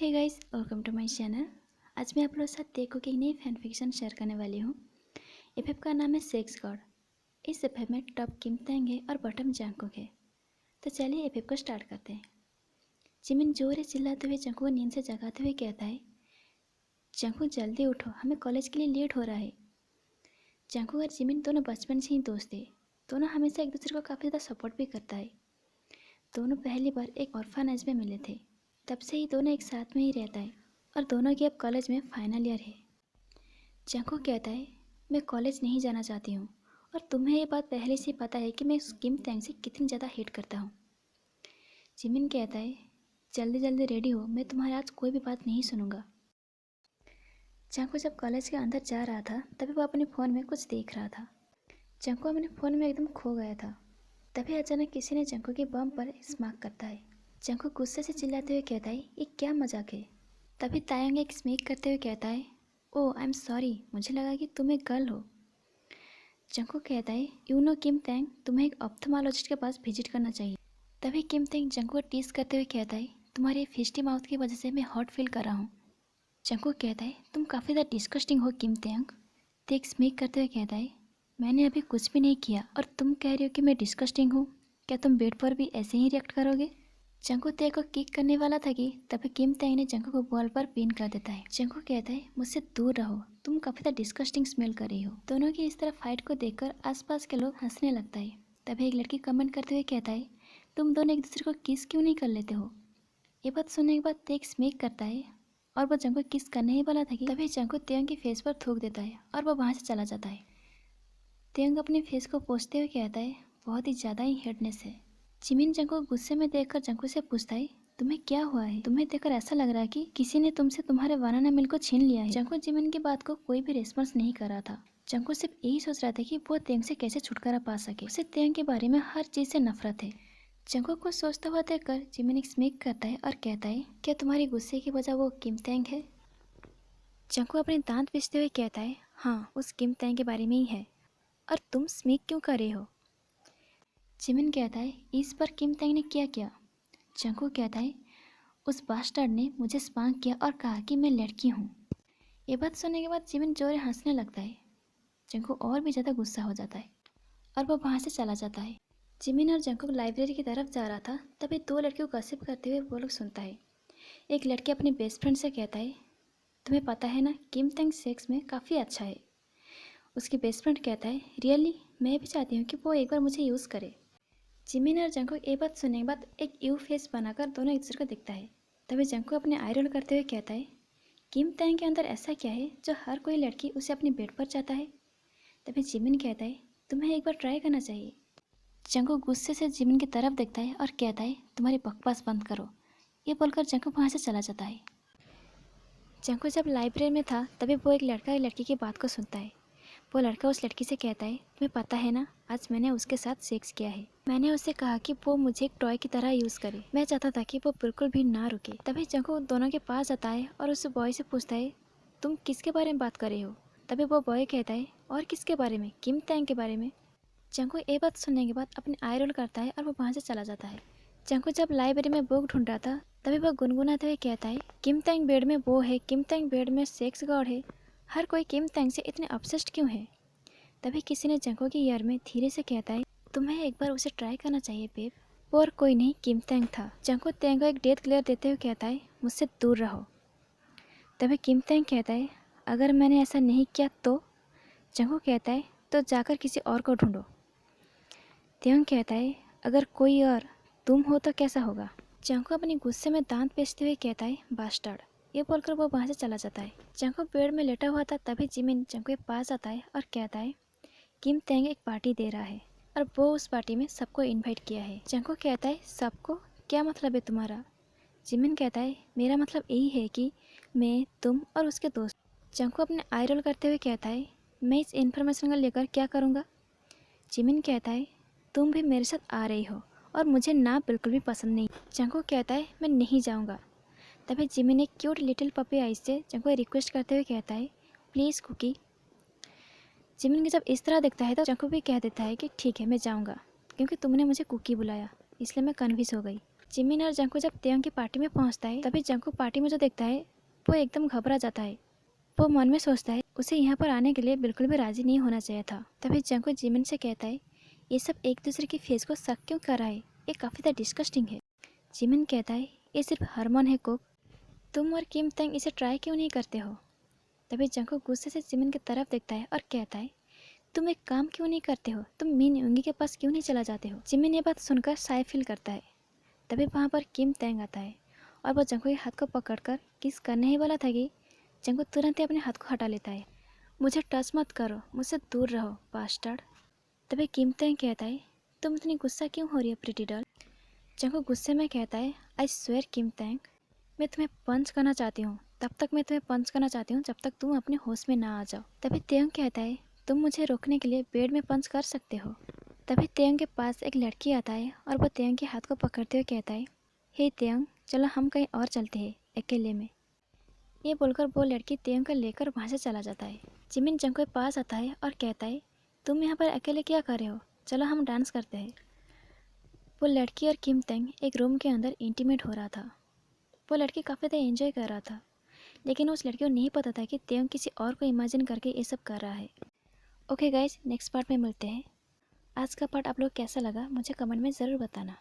Hey guys, welcome to my channel. आज मैं आप लोगों के साथ देखो कि एक नई फैन फिक्शन शेयर करने वाली हूँ। एफएफ का नाम है सेक्स गॉड। इस एफएफ में टॉप किम तांग है और बॉटम जंगकुक है। तो चलिए एफएफ को स्टार्ट करते हैं। जिमिन जोर से चिल्लाते हुए जंगकुक को नींद से जगाते हुए कहता है, जंगकुक जल्दी उठो, हमें कॉलेज के लिए लेट हो रहा है। जंगकुक और जिमिन दोनों बचपन से ही दोस्त थे। दोनों हमेशा एक दूसरे को काफ़ी ज़्यादा सपोर्ट भी करता है। दोनों पहली बार एक ऑर्फनेज में मिले थे। तब से ही दोनों एक साथ में ही रहता है और दोनों की अब कॉलेज में फाइनल ईयर है। जंगकुक कहता है, मैं कॉलेज नहीं जाना चाहती हूँ और तुम्हें ये बात पहले से पता है कि मैं उस किम तांग से कितनी ज़्यादा हेट करता हूँ। जिमिन कहता है, जल्दी जल्दी रेडी हो, मैं तुम्हारी आज कोई भी बात नहीं सुनूंगा। जंगकुक जब कॉलेज के अंदर जा रहा था तभी वो अपने फ़ोन में कुछ देख रहा था। जंगकुक अपने फ़ोन में एकदम खो गया था। तभी अचानक किसी ने जंगकुक के बम पर स्मैक करता है। जंगकुक गुस्से से चिल्लाते हुए कहता है, ये क्या मजाक है। तभी तायंग एक स्मैक करते हुए कहता है, ओह आई एम सॉरी, मुझे लगा कि तुम एक गर्ल हो। जंगकुक कहता है, यू नो किम तांग, तुम्हें एक ऑप्थेमोलॉजिस्ट के पास विजिट करना चाहिए। तभी किम तांग जंगकुक को टीज करते हुए कहता है, तुम्हारे फिस्टी माउथ की वजह से मैं हॉट फील कर रहा हूँ। जंगकुक कहता है, तुम काफ़ी ज़्यादा डिस्कस्टिंग हो किम तांग। तेग स्मीक करते हुए कहता है, मैंने अभी कुछ भी नहीं किया और तुम कह रही हो कि मैं डिस्कस्टिंग हूँ। क्या तुम बेड पर भी ऐसे ही रिएक्ट करोगे। जंगकुक तेग को किक करने वाला था कि तभी किम तांग ने जंगकुक को बॉल पर पिन कर देता है। जंगकुक कहता है, मुझसे दूर रहो, तुम काफी ज्यादा डिस्कस्टिंग स्मेल कर रही हो। दोनों की इस तरह फाइट को देखकर आसपास के लोग हंसने लगता है। तभी एक लड़की कमेंट करते हुए कहता है, तुम दोनों एक दूसरे को किस क्यों नहीं कर लेते हो। ये बात सुनने के बाद तेग स्मेक करता है और वो जंगकुक किस करने ही वाला था कि तभी जंगकुक तेंग की फेस पर थूक देता है और वो वहाँ से चला जाता है। तेंग अपने फेस को पोंछते हुए कहता है, बहुत ही ज़्यादा ही हेडनेस है। जिमिन जंगकुक गुस्से में देखकर जंगकुक से पूछता है, तुम्हें क्या हुआ है, तुम्हें देखकर ऐसा लग रहा है कि किसी ने तुमसे तुम्हारे बनाना मिल्क को छीन लिया है। जंगकुक जिमिन की बात को कोई भी रिस्पॉन्स नहीं कर रहा था। जंगकुक सिर्फ यही सोच रहा था कि वो तेंग से कैसे छुटकारा पा सके। उसे तेंग के बारे में हर चीज़ से नफरत है। जंगकुक को सोचता हुआ देखकर जिमिन एक स्मेक करता है और कहता है, क्या तुम्हारी गुस्से की वजह वो किम तांग है। जंगकुक अपने दांत पीसते हुए कहता है, हाँ उस किम तांग के बारे में ही है। और तुम स्मेक क्यों कर रहे हो। जिमिन कहता है, इस पर किम तांग ने क्या किया। जंगकुक कहता है, उस बास्टर्ड ने मुझे स्पांक किया और कहा कि मैं लड़की हूँ। ये बात सुनने के बाद जिमिन जोर हंसने लगता है। जंगकुक और भी ज़्यादा गुस्सा हो जाता है और वो वहाँ से चला जाता है। जिमिन और जंगकुक लाइब्रेरी की तरफ जा रहा था तभी दो लड़कियों को गसिप करते हुए वो लोग सुनता है। एक लड़की अपने बेस्ट फ्रेंड से कहता है, तुम्हें पता है ना किम तांग सेक्स में काफ़ी अच्छा है। उसकी बेस्ट फ्रेंड कहता है, रियली, मैं भी चाहती हूँ कि वो एक बार मुझे यूज़ करे। जिमिन और जंगकुक ये बात सुनने के बाद एक यू फेस बनाकर दोनों एक दूसरे को देखता है। तभी जंगकुक अपने आई रोल करते हुए कहता है, किम तांग के अंदर ऐसा क्या है जो हर कोई लड़की उसे अपने बेड पर चाहता है। तभी जिमिन कहता है, तुम्हें एक बार ट्राई करना चाहिए। जंगकुक गुस्से से जिमिन की तरफ देखता है और कहता है, तुम्हारी बकवास बंद करो। ये बोलकर जंगकुक वहाँ से चला जाता है। जंगकुक जब लाइब्रेरी में था तभी वो एक लड़का लड़की की बात को सुनता है। वो लड़का उस लड़की से कहता है, तुम्हें पता है ना, आज मैंने उसके साथ सेक्स किया है। मैंने उससे कहा कि वो मुझे एक टॉय की तरह यूज़ करे। मैं चाहता था कि वो बिल्कुल भी ना रुके। तभी जंगकुक दोनों के पास जाता है और उस बॉय से पूछता है, तुम किसके बारे में बात कर रहे हो। तभी वो बॉय कहता है, और किसके बारे में, किम तांग के बारे में। जंगकुक ये बात सुनने के बाद अपने आई रोल करता है और वो वहाँ से चला जाता है। जंगकुक जब लाइब्रेरी में बुक ढूंढ रहा था तभी वह गुनगुनाते हुए कहता है, किम तांग बेड में वो है, किम तांग बेड में सेक्स गॉड है। हर कोई किम तांग से इतने ऑब्सेस्ड क्यों है। तभी किसी ने जंगकुक के ईयर में धीरे से कहता है, तुम्हें एक बार उसे ट्राई करना चाहिए बेब। वो और कोई नहीं, किम तांग था। जंगकुक तांग को एक डेथ क्लियर देते हुए कहता है, मुझसे दूर रहो। तभी किम तांग कहता है, अगर मैंने ऐसा नहीं किया तो। जंगकुक कहता है, तो जाकर किसी और को ढूंढो। तांग कहता है, अगर कोई और तुम हो तो कैसा होगा। जंगकुक अपने गुस्से में दांत पीसते हुए कहता है, बास्टर्ड। ये बोलकर वो वहाँ से चला जाता है। जंगकुक बेड में लेटा हुआ था तभी जिमिन जंगकुक के पास आता है और कहता है, किम तांग एक पार्टी दे रहा है और वो उस पार्टी में सबको इनवाइट किया है। जंगकुक कहता है, सबको, क्या मतलब है तुम्हारा। जिमिन कहता है, मेरा मतलब यही है कि मैं, तुम और उसके दोस्त। जंगकुक अपने आई रोल करते हुए कहता है, मैं इस इन्फॉर्मेशन को लेकर क्या करूँगा। जिमिन कहता है, तुम भी मेरे साथ आ रही हो और मुझे ना बिल्कुल भी पसंद नहीं। जंगकुक कहता है, मैं नहीं जाऊँगा। तभी जिमिन एक क्यूट लिटिल पपी आइज से जंगकुक रिक्वेस्ट करते हुए कहता है, प्लीज़ कुकी। जिमिन जब इस तरह दिखता है तो जंगकुक भी कह देता है कि ठीक है, मैं जाऊँगा, क्योंकि तुमने मुझे कुकी बुलाया इसलिए मैं कन्फ्यूज हो गई। जिमिन और जंकू जब तेयंग की पार्टी में पहुंचता है तभी जंकू पार्टी में जो देखता है वो एकदम घबरा जाता है। वो मन में सोचता है उसे यहाँ पर आने के लिए बिल्कुल भी राजी नहीं होना चाहिए था। तभी जंकू जिमिन से कहता है ये सब एक दूसरे की फेस को शक क्यों कर रहा है, ये काफ़ी ज़्यादा डिस्कस्टिंग है। जिमिन कहता है ये सिर्फ हार्मोन है कुक, तुम और किम तेंग इसे ट्राई क्यों नहीं करते हो। तभी जंकू गुस्से से जिमिन की तरफ देखता है और कहता है तुम एक काम क्यों नहीं करते हो, तुम मिन यूंगी के पास क्यों नहीं चला जाते हो। जिमिन ये बात सुनकर शाय फील करता है। तभी वहाँ पर किम तेंग आता है और वो जंकू के हाथ को पकड़कर किस करने ही वाला था कि जंकू तुरंत ही अपने हाथ को हटा लेता है। मुझे टच मत करो, मुझसे दूर रहो बास्टर्ड। तभी किम तेंग कहता है तुम इतनी गुस्सा क्यों हो रही है प्रीटी डॉल। जंकू गुस्से में कहता है आई स्वेयर किम तेंग, मैं तुम्हें पंच करना चाहती हूँ, तब तक मैं तुम्हें पंच करना चाहती हूँ जब तक तुम अपने होश में ना आ जाओ। तभी तेंग कहता है तुम मुझे रोकने के लिए बेड में पंच कर सकते हो। तभी तेयंग के पास एक लड़की आता है और वो तेयंग के हाथ को पकड़ते हुए कहता है हे तेयंग, चलो हम कहीं और चलते हैं अकेले में। ये बोलकर वो लड़की तेयंग को लेकर वहाँ से चला जाता है। जिमिन जंग के पास आता है और कहता है तुम यहाँ पर अकेले क्या कर रहे हो, चलो हम डांस करते हैं। वो लड़की और किम तेंग एक रूम के अंदर इंटीमेट हो रहा था। वो लड़की काफ़ी ज़्यादा एंजॉय कर रहा था, लेकिन उस लड़की को नहीं पता था कि तेयंग किसी और को इमेजिन करके ये सब कर रहा है। ओके गाइज, नेक्स्ट पार्ट में मिलते हैं। आज का पार्ट आप लोग कैसा लगा मुझे कमेंट में ज़रूर बताना।